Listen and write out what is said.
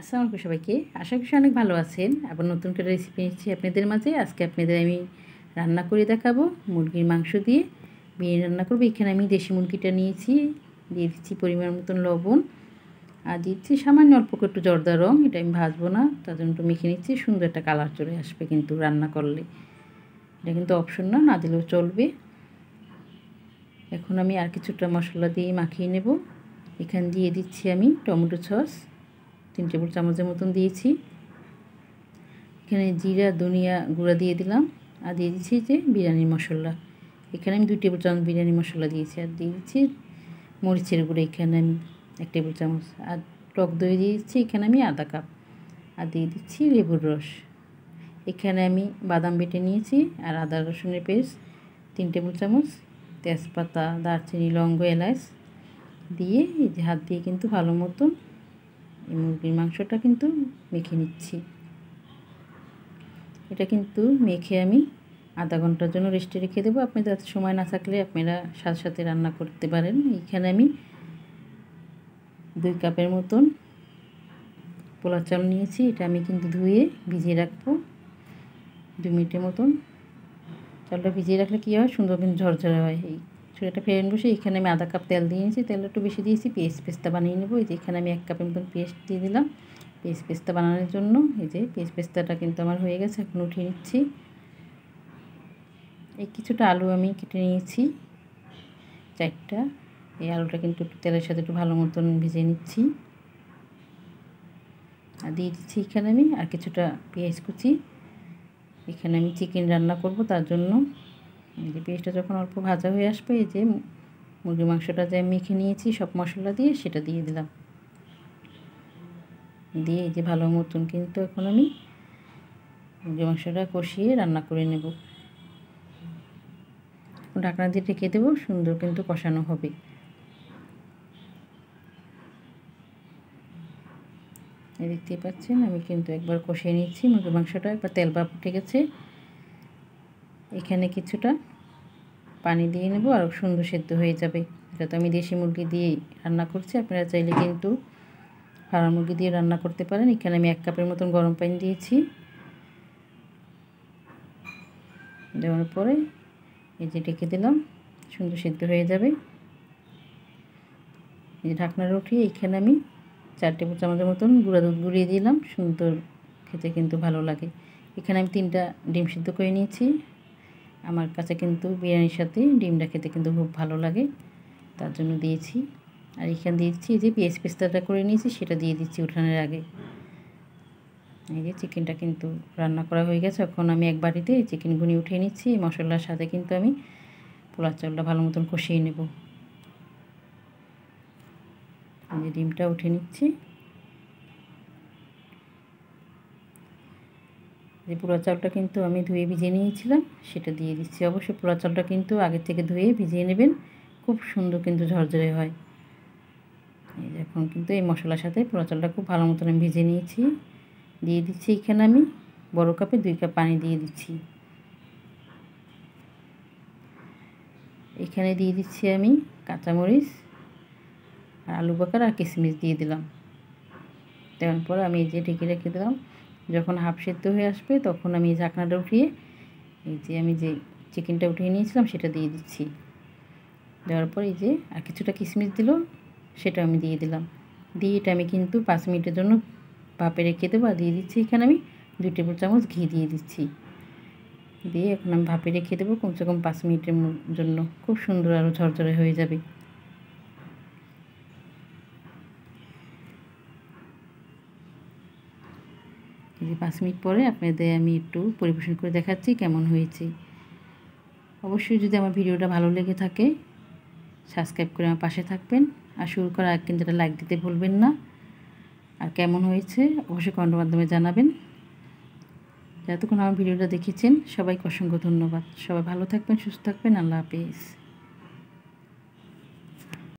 আসসালামু আলাইকুম সবাইকে। আশা করি অনেক ভালো আছেন। আবার নতুন করে রেসিপি নিচ্ছি আপনাদের মাঝে। আজকে আপনাদের আমি রান্না করে দেখাবো মুরগির মাংস দিয়ে বিরিয়ানি রান্না করবো। এখানে আমি দেশি মুরগিটা নিয়েছি, দিয়ে দিচ্ছি পরিমাণ মতন লবণ, আর দিচ্ছি সামান্য অল্প একটু জর্দা রং। এটা আমি ভাজবো না, তার জন্য একটু মেখে নিচ্ছি। সুন্দর একটা কালার চলে আসবে কিন্তু রান্না করলে। এটা কিন্তু অপশন না, না দিলেও চলবে। এখন আমি আর কিছুটা মশলা দিয়ে মাখিয়ে নেব। এখানে দিয়ে দিচ্ছি আমি টমেটো সস 3 টেবিল চামচের মতন দিয়েছি। এখানে জিরা ধনিয়া গুঁড়া দিয়ে দিলাম, আর দিয়ে দিচ্ছি যে বিরিয়ানির মশলা। এখানে আমি 2 টেবিল চামচ বিরিয়ানি মশলা দিয়েছি, আর দিয়ে দিচ্ছি মরিচের গুঁড়ো এখানে আমি 1 টেবিল চামচ, আর টক দই দিয়ে দিচ্ছি এখানে আমি আধা কাপ, আর দিয়ে দিচ্ছি লেবুর রস। এখানে আমি বাদাম বেটে নিয়েছি, আর আদা রসুনের পেস্ট 3 টেবিল চামচ, তেজপাতা দারচিনি লবঙ্গ এলাচ দিয়ে এই যে হাত দিয়ে কিন্তু ভালো মতন এই মুরগির মাংসটা কিন্তু মেখে নিচ্ছি। এটা কিন্তু মেখে আমি আধা ঘন্টার জন্য রেস্টে রেখে দেবো। আপনাদের সময় না থাকলে আপনারা সাথে সাথে রান্না করতে পারেন। এখানে আমি 2 কাপের মতন পোলা চাল নিয়েছি। এটা আমি কিন্তু ধুয়ে ভিজিয়ে রাখবো 2 মিনিটের মতন। চালটা ভিজিয়ে রাখলে কী হয়, সুন্দর কিন্তু ঝরঝরে হয়। এই চুলাটা ফেরান বসে এখানে আমি আধা কাপ তেল দিয়ে নিয়েছি। তেলটা একটু বেশি দিয়েছি, পেস্তা বানিয়ে নেবো। এই যে এখানে আমি 1 কাপের মতন পেস্ট দিয়ে দিলাম পেস্তা বানানোর জন্য। এই যে পেস্তাটা কিন্তু আমার হয়ে গেছে, এখন উঠিয়ে নিচ্ছি। এই কিছুটা আলু আমি কেটে নিয়েছি 4টা। এই আলুটা কিন্তু একটু তেলের সাথে একটু ভালো মতন ভেজে নিচ্ছি, আর দিয়ে দিচ্ছি এখানে আমি আর কিছুটা পেঁয়াজ কুচি। এখানে আমি চিকেন রান্না করব, তার জন্য এই যে পেঁয়াজটা যখন অল্প ভাজা হয়ে আসবে, এই যে মুরগির মাংসটা যে মেখে নিয়েছি সব মশলা দিয়ে সেটা দিয়ে দিলাম। দিয়ে এই যে ভালো মতন কিন্তু এখন আমি মুরগির মাংসটা কষিয়ে রান্না করে নেব। ঢাকনা দিয়ে ঢেকে দেবো, সুন্দর কিন্তু কষানো হবে। দেখতেই পাচ্ছেন আমি কিন্তু একবার কষিয়ে নিচ্ছি মুরগির মাংসটা, একবার তেল ভাপ উঠে গেছে। এখানে কিছুটা পানি দিয়ে নেব, আর সুন্দর সেদ্ধ হয়ে যাবে। এটা তো আমি দেশি মুরগি দিয়েই রান্না করছি, আপনারা চাইলে কিন্তু ফার্ম মুরগি দিয়ে রান্না করতে পারেন। এখানে আমি 1 কাপের মতন গরম পানি দিয়েছি। দেওয়ার পরে এই যে ঢেকে দিলাম, সুন্দর সেদ্ধ হয়ে যাবে। এই যে ঢাকনাটা উঠিয়ে এখানে আমি 4 টেবিল চামচের মতন গুঁড়া দুধ গুঁড়িয়ে দিলাম, সুন্দর খেতে কিন্তু ভালো লাগে। এখানে আমি 3টা ডিম সিদ্ধ করে নিয়েছি। আমার কাছে কিন্তু বিরিয়ানির সাথে ডিমটা খেতে কিন্তু খুব ভালো লাগে, তার জন্য দিয়েছি। আর এখানে দিয়েছি এই যে পেস্তাটা করে নিয়েছি, সেটা দিয়ে দিচ্ছি উঠানোর আগে। এই যে চিকেনটা কিন্তু রান্না করা হয়ে গেছে। এখন আমি এক বাটিতে চিকেনগুনি উঠিয়ে নিচ্ছি। এই মশলার সাথে কিন্তু আমি পোলার চালটা ভালো মতন কষিয়ে নেব। এই যে ডিমটা উঠে নিচ্ছি। যে পোলার চালটা কিন্তু আমি ধুয়ে ভিজিয়ে নিয়েছিলাম সেটা দিয়ে দিচ্ছি। অবশ্যই পোলার চালটা কিন্তু আগে থেকে ধুয়ে ভিজিয়ে নেবেন, খুব সুন্দর কিন্তু ঝরঝরে হয়। এই যে এখন কিন্তু এই মশলার সাথে পোলার চালটা খুব ভালো মতন আমি ভিজিয়ে নিয়েছি। দিয়ে দিচ্ছি এখানে আমি বড় কাপে 2 কাপ পানি দিয়ে দিচ্ছি। এখানে দিয়ে দিচ্ছি আমি কাঁচামরিচ আর আলু বাকার আর কিশমিশ দিয়ে দিলাম। দেওয়ার পর আমি এই যে ঢেকে রেখে দিলাম। যখন হাফ সেদ্ধ হয়ে আসবে তখন আমি ঢাকনাটা উঠিয়ে এই যে আমি যে চিকেনটা উঠিয়ে নিয়েছিলাম সেটা দিয়ে দিচ্ছি। দেওয়ার পর এই যে আর কিছুটা কিশমিশ দিল, সেটা আমি দিয়ে দিলাম। দিয়ে এটা আমি কিন্তু 5 মিনিটের জন্য ভাপে রেখে দেবো। আর দিয়ে দিচ্ছি এখানে আমি 2 টেবিল চামচ ঘি দিয়ে দিচ্ছি। দিয়ে এখন আমি ভাপে রেখে দেবো কমসে কম 5 মিনিটের জন্য। খুব সুন্দর আরও ঝরঝরে হয়ে যাবে। এই যে 5 মিনিট পরে আপনাদের আমি একটু পরিবেশন করে দেখাচ্ছি কেমন হয়েছে। অবশ্যই যদি আমার ভিডিওটা ভালো লেগে থাকে সাবস্ক্রাইব করে আমার পাশে থাকবেন, আর শুরু করার আগে কিন্তু লাইক দিতে ভুলবেন না। আর কেমন হয়েছে অবশ্যই কমেন্টের মাধ্যমে জানাবেন। যতক্ষণ আমার ভিডিওটা দেখেছেন সবাইকে অসংখ্য ধন্যবাদ। সবাই ভালো থাকবেন, সুস্থ থাকবেন। আল্লাহ হাফেজ।